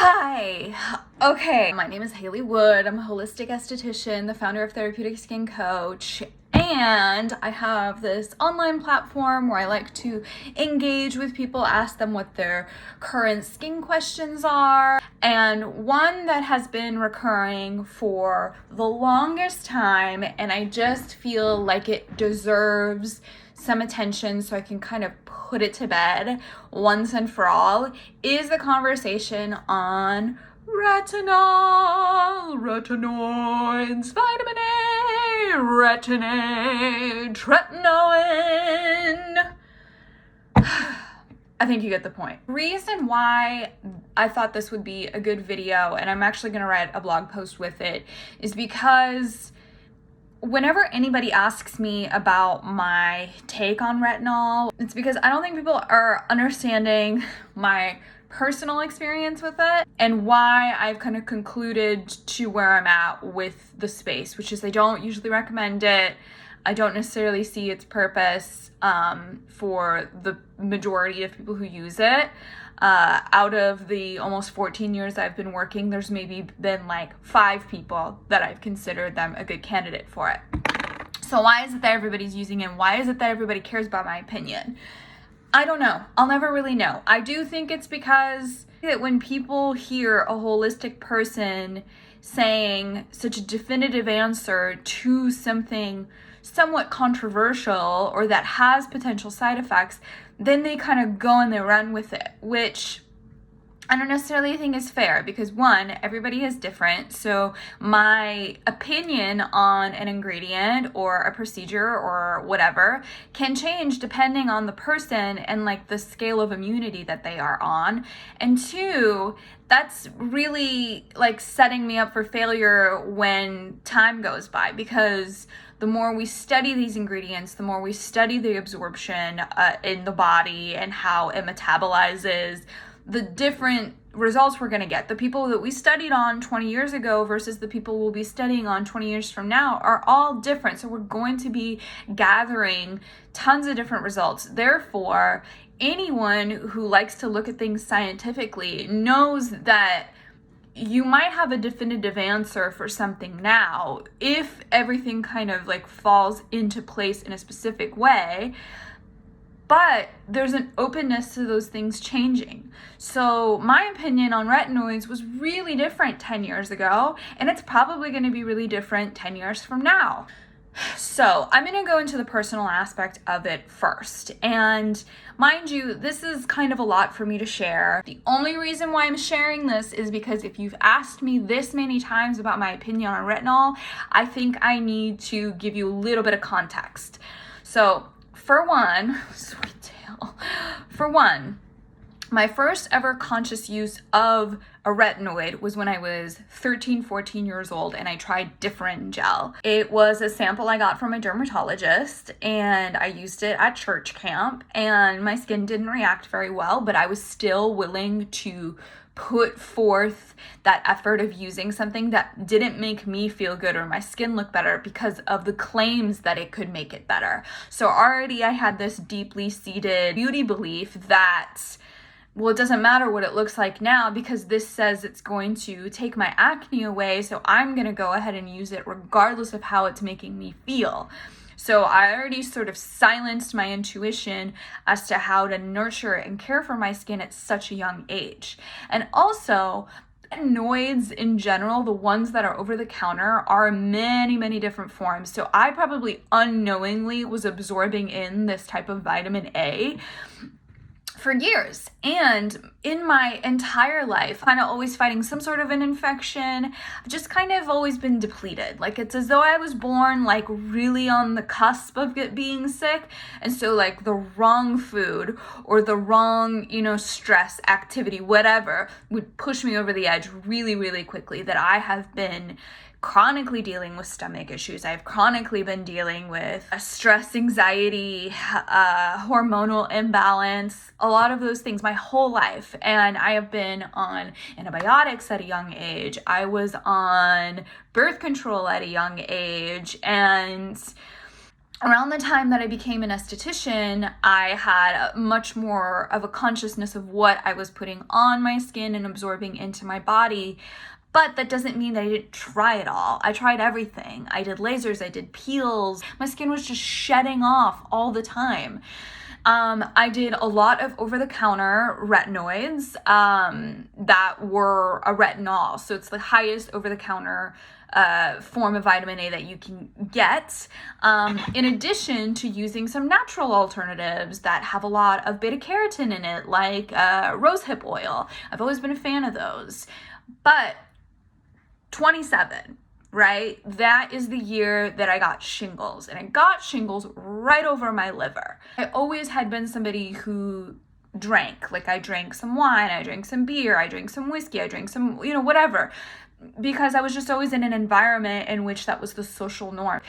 Hi. Okay, my name is Haley Wood. I'm a holistic esthetician, the founder of Therapeutic Skin Coach, and I have this online platform where I like to engage with people, ask them what their current skin questions are. And one that has been recurring for the longest time, and I just feel like it deserves some attention so I can kind of put it to bed once and for all, is the conversation on retinol, retinoids, vitamin A, retinate, tretinoin. I think you get the point. Reason why I thought this would be a good video, and I'm actually going to write a blog post with it, is because whenever anybody asks me about my take on retinol, it's because I don't think people are understanding my personal experience with it and why I've kind of concluded to where I'm at with the space, which is I don't usually recommend it. I don't necessarily see its purpose for the majority of people who use it. Out of the almost 14 years I've been working, there's maybe been like 5 people that I've considered them a good candidate for it. So why is it that everybody's using it? Why is it that everybody cares about my opinion? I don't know. I'll never really know. I do think it's because that when people hear a holistic person saying such a definitive answer to something somewhat controversial or that has potential side effects, then they kind of go and they run with it, which I don't necessarily think is fair because one, everybody is different. So my opinion on an ingredient or a procedure or whatever can change depending on the person and like the scale of immunity that they are on. And two, that's really like setting me up for failure when time goes by, because the more we study these ingredients, the more we study the absorption in the body and how it metabolizes, the different results we're going to get. The people that we studied on 20 years ago versus the people we'll be studying on 20 years from now are all different. So we're going to be gathering tons of different results. Therefore, anyone who likes to look at things scientifically knows that you might have a definitive answer for something now if everything kind of like falls into place in a specific way. But there's an openness to those things changing. So my opinion on retinoids was really different 10 years ago, and it's probably going to be really different 10 years from now. So I'm going to go into the personal aspect of it first. And mind you, this is kind of a lot for me to share. The only reason why I'm sharing this is because if you've asked me this many times about my opinion on retinol, I think I need to give you a little bit of context. So for one, my first ever conscious use of a retinoid was when I was 13, 14 years old and I tried Differin gel. It was a sample I got from a dermatologist and I used it at church camp and my skin didn't react very well, but I was still willing to put forth that effort of using something that didn't make me feel good or my skin look better because of the claims that it could make it better. So already I had this deeply seated beauty belief that, well, it doesn't matter what it looks like now because this says it's going to take my acne away, so I'm going to go ahead and use it regardless of how it's making me feel. So I already sort of silenced my intuition as to how to nurture and care for my skin at such a young age. And also, retinoids in general, the ones that are over the counter, are many, many different forms. So I probably unknowingly was absorbing in this type of vitamin A for years. And in my entire life, kind of always fighting some sort of an infection, I've just kind of always been depleted. Like it's as though I was born like really on the cusp of being sick. And so like the wrong food or the wrong, stress, activity, whatever would push me over the edge really, really quickly. That I have been chronically dealing with stomach issues. I've chronically been dealing with stress, anxiety, hormonal imbalance, a lot of those things my whole life. And I have been on antibiotics at a young age. I was on birth control at a young age. And around the time that I became an esthetician, I had much more of a consciousness of what I was putting on my skin and absorbing into my body. But that doesn't mean that I didn't try it all. I tried everything. I did lasers, I did peels. My skin was just shedding off all the time. I did a lot of over-the-counter retinoids that were a retinol. So it's the highest over-the-counter form of vitamin A that you can get, in addition to using some natural alternatives that have a lot of beta-carotene in it, like rosehip oil. I've always been a fan of those. But 27, right? That is the year that I got shingles, and I got shingles right over my liver. I always had been somebody who drank. Like, I drank some wine, I drank some beer, I drank some whiskey, I drank some, whatever, because I was just always in an environment in which that was the social norm.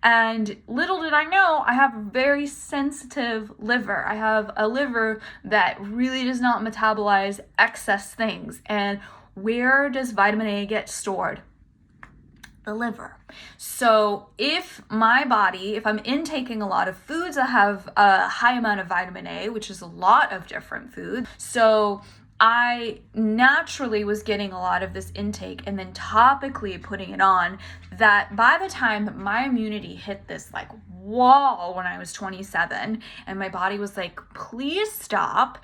And little did I know, I have a very sensitive liver. I have a liver that really does not metabolize excess things. And where does vitamin A get stored? The liver. So if my body, if I'm intaking a lot of foods that have a high amount of vitamin A, which is a lot of different foods, so I naturally was getting a lot of this intake and then topically putting it on, that by the time my immunity hit this like wall when I was 27, and my body was like, please stop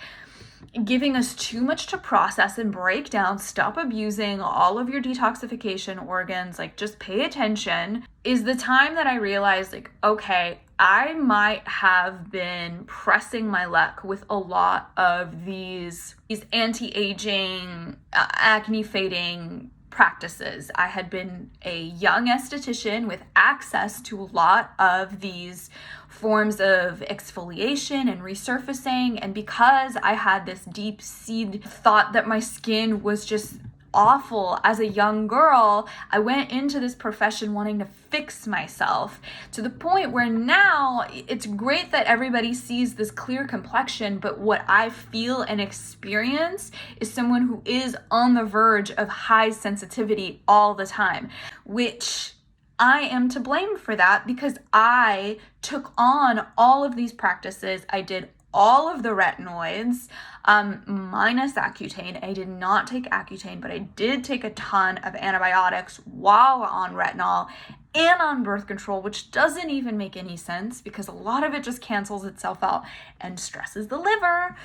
giving us too much to process and break down, stop abusing all of your detoxification organs, like just pay attention, is the time that I realized, like, okay, I might have been pressing my luck with a lot of these anti-aging, acne fading practices. I had been a young esthetician with access to a lot of these forms of exfoliation and resurfacing, and because I had this deep-seated thought that my skin was just awful as a young girl, I went into this profession wanting to fix myself, to the point where now it's great that everybody sees this clear complexion, but what I feel and experience is someone who is on the verge of high sensitivity all the time, which I am to blame for that, because I took on all of these practices. I did all of the retinoids, minus Accutane. I did not take Accutane, but I did take a ton of antibiotics while on retinol and on birth control, which doesn't even make any sense because a lot of it just cancels itself out and stresses the liver.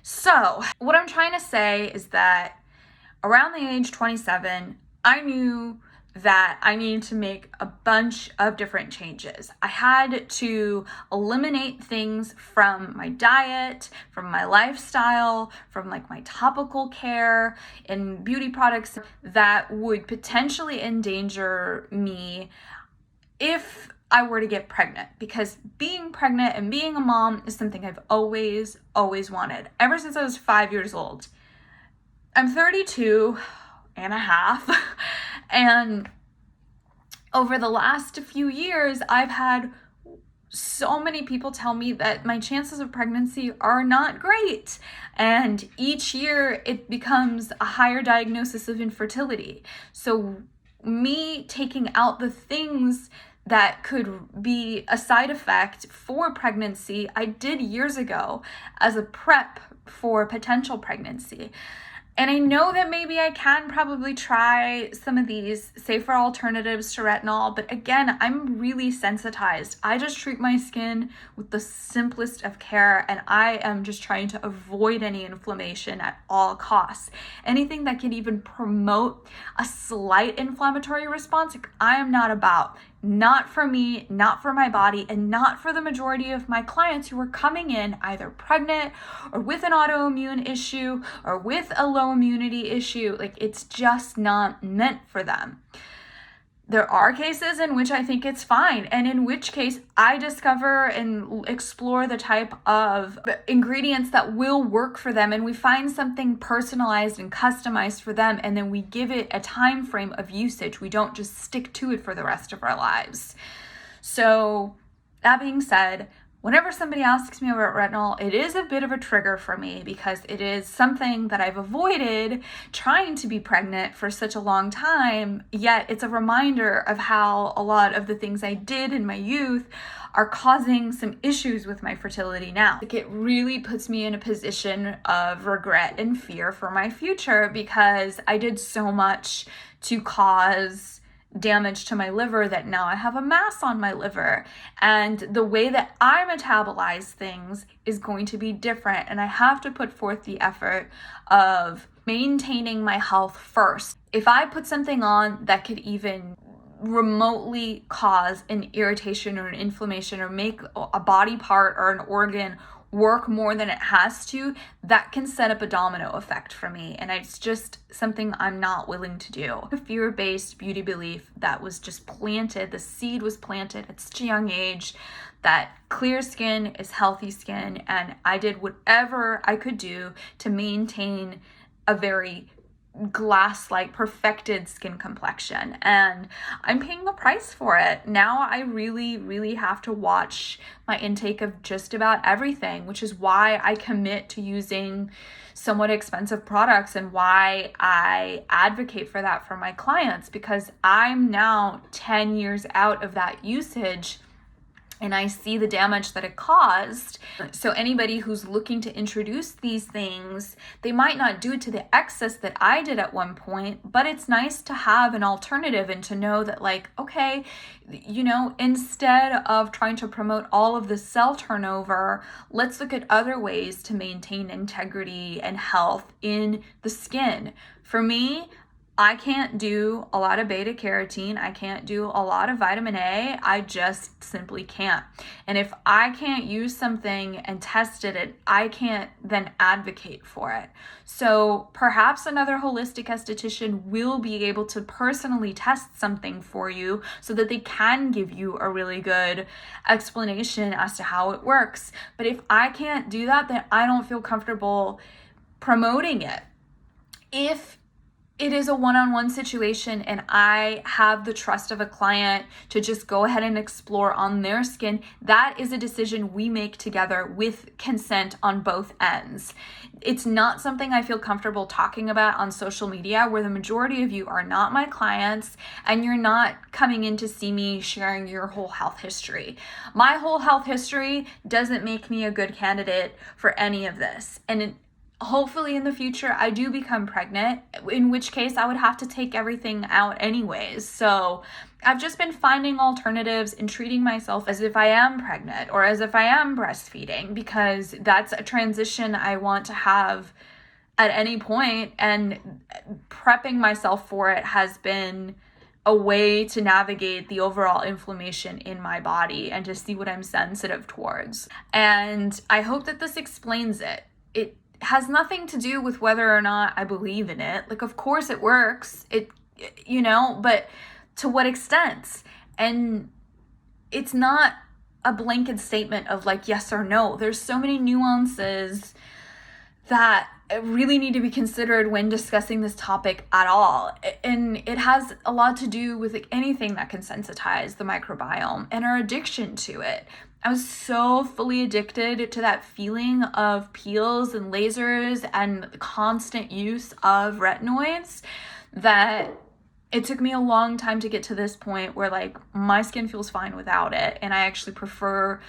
So what I'm trying to say is that around the age 27, I knew that I needed to make a bunch of different changes. I had to eliminate things from my diet, from my lifestyle, from like my topical care and beauty products that would potentially endanger me if I were to get pregnant, because being pregnant and being a mom is something I've always wanted ever since I was 5 years old. I'm 32 and a half. And over the last few years, I've had so many people tell me that my chances of pregnancy are not great. And each year it becomes a higher diagnosis of infertility. So me taking out the things that could be a side effect for pregnancy, I did years ago as a prep for potential pregnancy. And I know that maybe I can probably try some of these safer alternatives to retinol, but again, I'm really sensitized. I just treat my skin with the simplest of care, and I am just trying to avoid any inflammation at all costs. Anything that can even promote a slight inflammatory response, I am not about. Not for me, not for my body, and not for the majority of my clients who are coming in either pregnant or with an autoimmune issue or with a low immunity issue. Like, it's just not meant for them. There are cases in which I think it's fine, and in which case I discover and explore the type of ingredients that will work for them, and we find something personalized and customized for them, and then we give it a time frame of usage. We don't just stick to it for the rest of our lives. So that being said, whenever somebody asks me about retinol, it is a bit of a trigger for me because it is something that I've avoided trying to be pregnant for such a long time, yet it's a reminder of how a lot of the things I did in my youth are causing some issues with my fertility now. Like, it really puts me in a position of regret and fear for my future because I did so much to cause damage to my liver that now I have a mass on my liver, and the way that I metabolize things is going to be different, and I have to put forth the effort of maintaining my health first. If I put something on that could even remotely cause an irritation or an inflammation or make a body part or an organ work more than it has to, that can set up a domino effect for me, and it's just something I'm not willing to do. A fear-based beauty belief that was just planted, the seed was planted at such a young age, that clear skin is healthy skin, and I did whatever I could do to maintain a very glass-like perfected skin complexion, and I'm paying the price for it. Now I really have to watch my intake of just about everything, which is why I commit to using somewhat expensive products and why I advocate for that for my clients, because I'm now 10 years out of that usage and I see the damage that it caused. So anybody who's looking to introduce these things, they might not do it to the excess that I did at one point, but it's nice to have an alternative and to know that, like, okay, you know, instead of trying to promote all of the cell turnover, let's look at other ways to maintain integrity and health in the skin. For me, I can't do a lot of beta carotene. I can't do a lot of vitamin A. I just simply can't. And if I can't use something and test it, I can't then advocate for it. So perhaps another holistic esthetician will be able to personally test something for you so that they can give you a really good explanation as to how it works. But if I can't do that, then I don't feel comfortable promoting it. If it is a one-on-one situation and I have the trust of a client to just go ahead and explore on their skin, that is a decision we make together with consent on both ends. It's not something I feel comfortable talking about on social media, where the majority of you are not my clients and you're not coming in to see me sharing your whole health history. My whole health history doesn't make me a good candidate for any of this. And hopefully in the future I do become pregnant, in which case I would have to take everything out anyways. So I've just been finding alternatives and treating myself as if I am pregnant or as if I am breastfeeding, because that's a transition I want to have at any point, and prepping myself for it has been a way to navigate the overall inflammation in my body and to see what I'm sensitive towards. And I hope that this explains it. It has nothing to do with whether or not I believe in it. Like, of course it works, but to what extent? And it's not a blanket statement of like yes or no. There's so many nuances that really need to be considered when discussing this topic at all. And it has a lot to do with like anything that can sensitize the microbiome and our addiction to it. I was so fully addicted to that feeling of peels and lasers and the constant use of retinoids that it took me a long time to get to this point where like my skin feels fine without it. And I actually prefer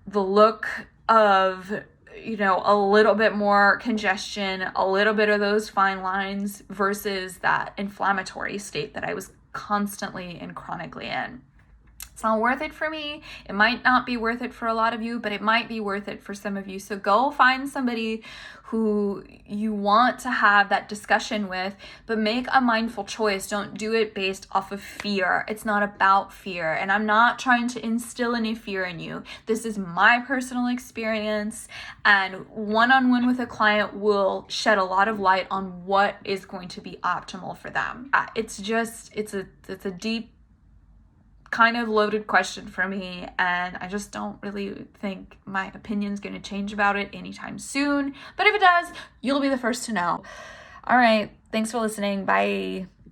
the look of, a little bit more congestion, a little bit of those fine lines versus that inflammatory state that I was constantly and chronically in. It's not worth it for me. It might not be worth it for a lot of you, but it might be worth it for some of you. So go find somebody who you want to have that discussion with, but make a mindful choice. Don't do it based off of fear. It's not about fear. And I'm not trying to instill any fear in you. This is my personal experience, and one-on-one with a client will shed a lot of light on what is going to be optimal for them. It's a deep, kind of loaded question for me, and I just don't really think my opinion's going to change about it anytime soon. But if it does, you'll be the first to know. All right, thanks for listening. Bye.